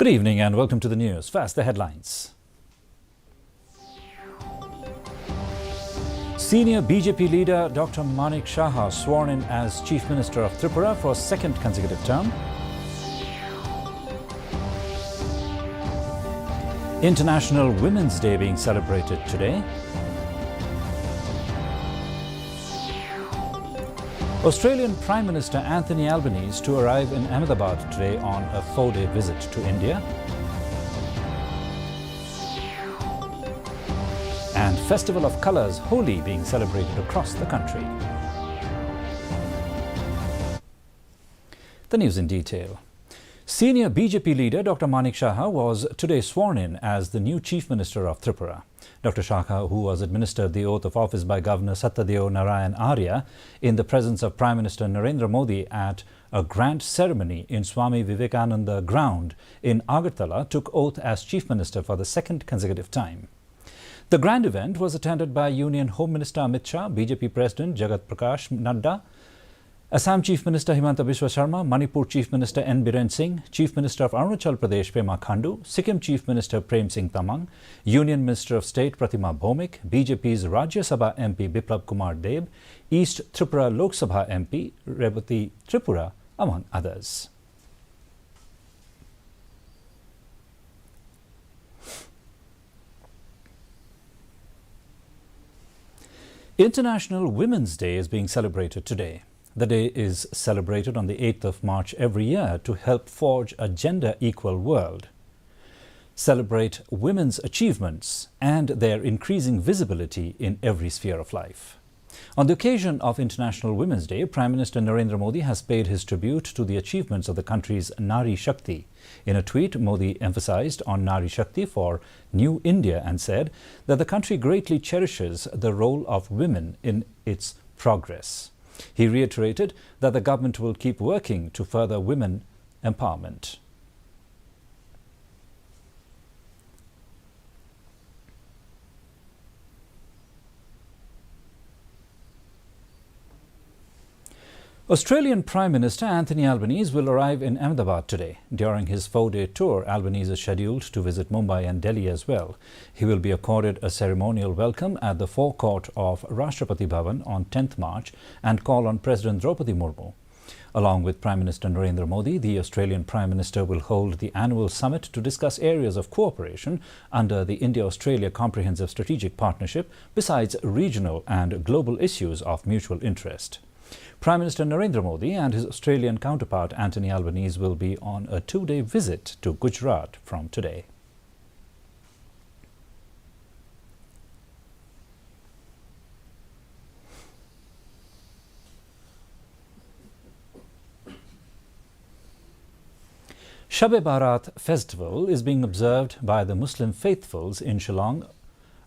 Good evening and welcome to the news. First, the headlines. Senior BJP leader Dr. Manik Saha sworn in as Chief Minister of Tripura for a second consecutive term. International Women's Day being celebrated today. Australian Prime Minister Anthony Albanese to arrive in Ahmedabad today on a 4-day visit to India. And Festival of Colours Holi being celebrated across the country. The news in detail. Senior BJP leader Dr. Manik Saha was today sworn in as the new Chief Minister of Tripura. Dr. Saha, who was administered the oath of office by Governor Satyadeo Narayan Arya in the presence of Prime Minister Narendra Modi at a grand ceremony in Swami Vivekananda Ground in Agartala, took oath as Chief Minister for the second consecutive time. The grand event was attended by Union Home Minister Amit Shah, BJP President Jagat Prakash Nadda, Assam Chief Minister Himanta Biswa Sharma, Manipur Chief Minister N. Biren Singh, Chief Minister of Arunachal Pradesh Pema Khandu, Sikkim Chief Minister Prem Singh Tamang, Union Minister of State Pratima Bhomik, BJP's Rajya Sabha MP Biplab Kumar Deb, East Tripura Lok Sabha MP Rebati Tripura, among others. International Women's Day is being celebrated today. The day is celebrated on the 8th of March every year to help forge a gender-equal world, celebrate women's achievements and their increasing visibility in every sphere of life. On the occasion of International Women's Day, Prime Minister Narendra Modi has paid his tribute to the achievements of the country's Nari Shakti. In a tweet, Modi emphasized on Nari Shakti for New India and said that the country greatly cherishes the role of women in its progress. He reiterated that the government will keep working to further women empowerment. Australian Prime Minister Anthony Albanese will arrive in Ahmedabad today. During his 4-day tour, Albanese is scheduled to visit Mumbai and Delhi as well. He will be accorded a ceremonial welcome at the forecourt of Rashtrapati Bhavan on 10th March and call on President Draupadi Murmu. Along with Prime Minister Narendra Modi, the Australian Prime Minister will hold the annual summit to discuss areas of cooperation under the India-Australia Comprehensive Strategic Partnership, besides regional and global issues of mutual interest. Prime Minister Narendra Modi and his Australian counterpart Anthony Albanese will be on a 2-day visit to Gujarat from today. Shab-e-Barat festival is being observed by the Muslim faithfuls in Shillong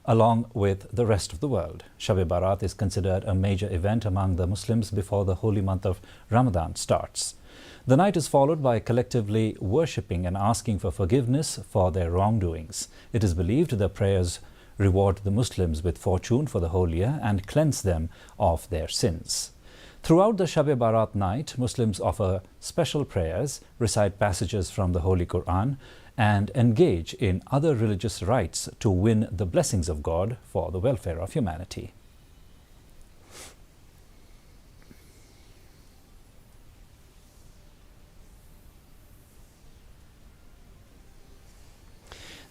along with the rest of the world. Shab-e-Barat is considered a major event among the Muslims before the holy month of Ramadan starts. The night is followed by collectively worshipping and asking for forgiveness for their wrongdoings. It is believed the prayers reward the Muslims with fortune for the whole year and cleanse them of their sins. Throughout the Shab-e-Barat night, Muslims offer special prayers, recite passages from the Holy Quran, and engage in other religious rites to win the blessings of God for the welfare of humanity.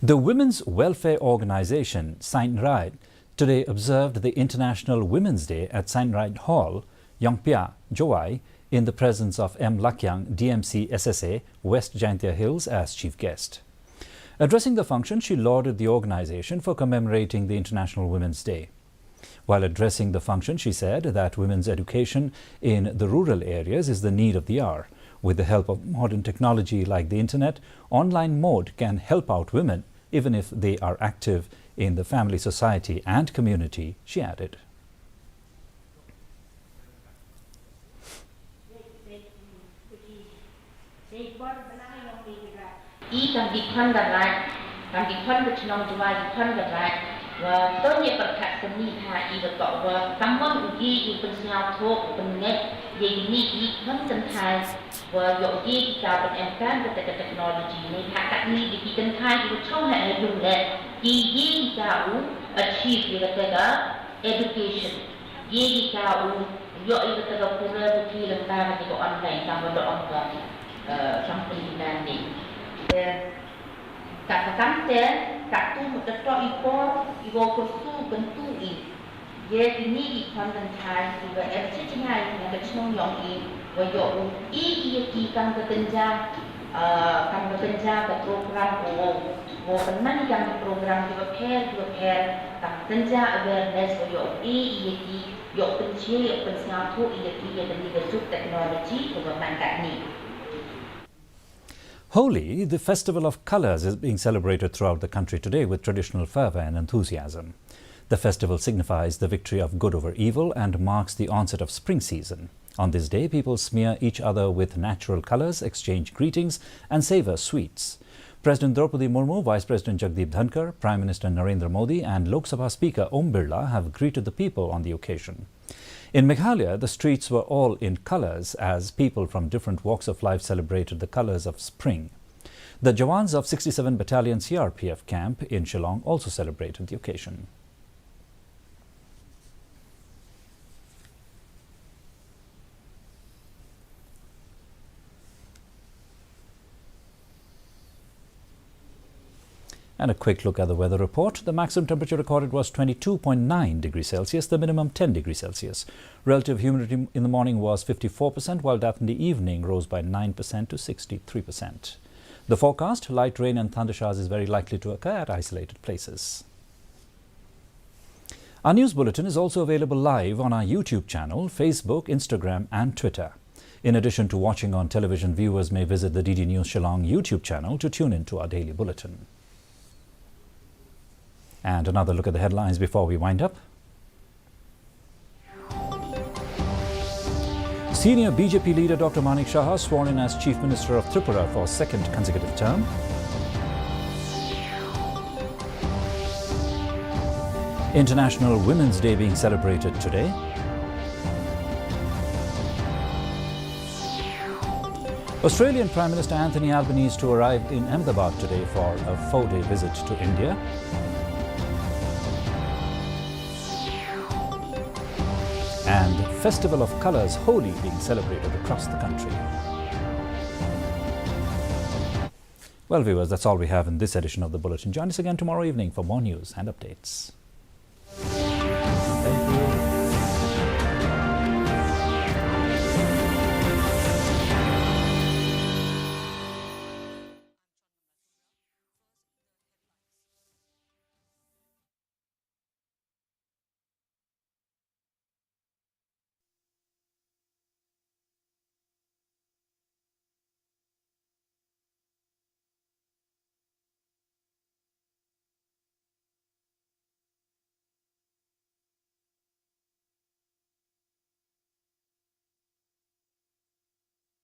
The Women's Welfare Organization, Saint Ride, today observed the International Women's Day at Saint Ride Hall, Yongpya, Jowai, in the presence of M. Lakyang, DMC SSA, West Jaintia Hills, as chief guest. Addressing the function, she lauded the organization for commemorating the International Women's Day. While addressing the function, she said that women's education in the rural areas is the need of the hour. With the help of modern technology like the internet, online mode can help out women, even if they are active in the family, society and community, she added. và tôi nhớ bậc thạc sĩ ni thà y vật tọ và tâm mong ugi y bên nhau thuộc bên nghệ y ni y thân chân thai và dụ y cả bên em can với cái technology này thà các ni đi chân thai thì trong hệ dùng lệ y cả u achieve cái education y cả u dụ y cái pura bukti lembaga di online sama doang something dan ni katakan tak tu betul ipo kursu bentu ye ini di konten thai juga FC China yang kecil yang wajo ki kan bekerja ke program wo penan yang program juga pair kan bekerja awareness wajo ki yo pencie yo pensiatu ki yang dari teknologi kebanyakan ni. Holi, the festival of colours, is being celebrated throughout the country today with traditional fervour and enthusiasm. The festival signifies the victory of good over evil and marks the onset of spring season. On this day, people smear each other with natural colours, exchange greetings and savour sweets. President Draupadi Murmu, Vice President Jagdeep Dhankar, Prime Minister Narendra Modi and Lok Sabha Speaker Om Birla have greeted the people on the occasion. In Meghalaya, the streets were all in colours as people from different walks of life celebrated the colours of spring. The Jawans of 67 Battalion CRPF camp in Shillong also celebrated the occasion. And a quick look at the weather report. The maximum temperature recorded was 22.9 degrees Celsius, the minimum 10 degrees Celsius. Relative humidity in the morning was 54%, while that in the evening rose by 9% to 63%. The forecast, light rain and thunder showers is very likely to occur at isolated places. Our news bulletin is also available live on our YouTube channel, Facebook, Instagram and Twitter. In addition to watching on television, viewers may visit the DD News Shillong YouTube channel to tune in to our daily bulletin. And another look at the headlines before we wind up. Senior BJP leader Dr. Manik Shah sworn in as Chief Minister of Tripura for second consecutive term. International Women's Day being celebrated today. Australian Prime Minister Anthony Albanese to arrive in Ahmedabad today for a 4-day visit to India. And Festival of Colours Holi being celebrated across the country. Well, viewers, that's all we have in this edition of the Bulletin. Join us again tomorrow evening for more news and updates. Thank you.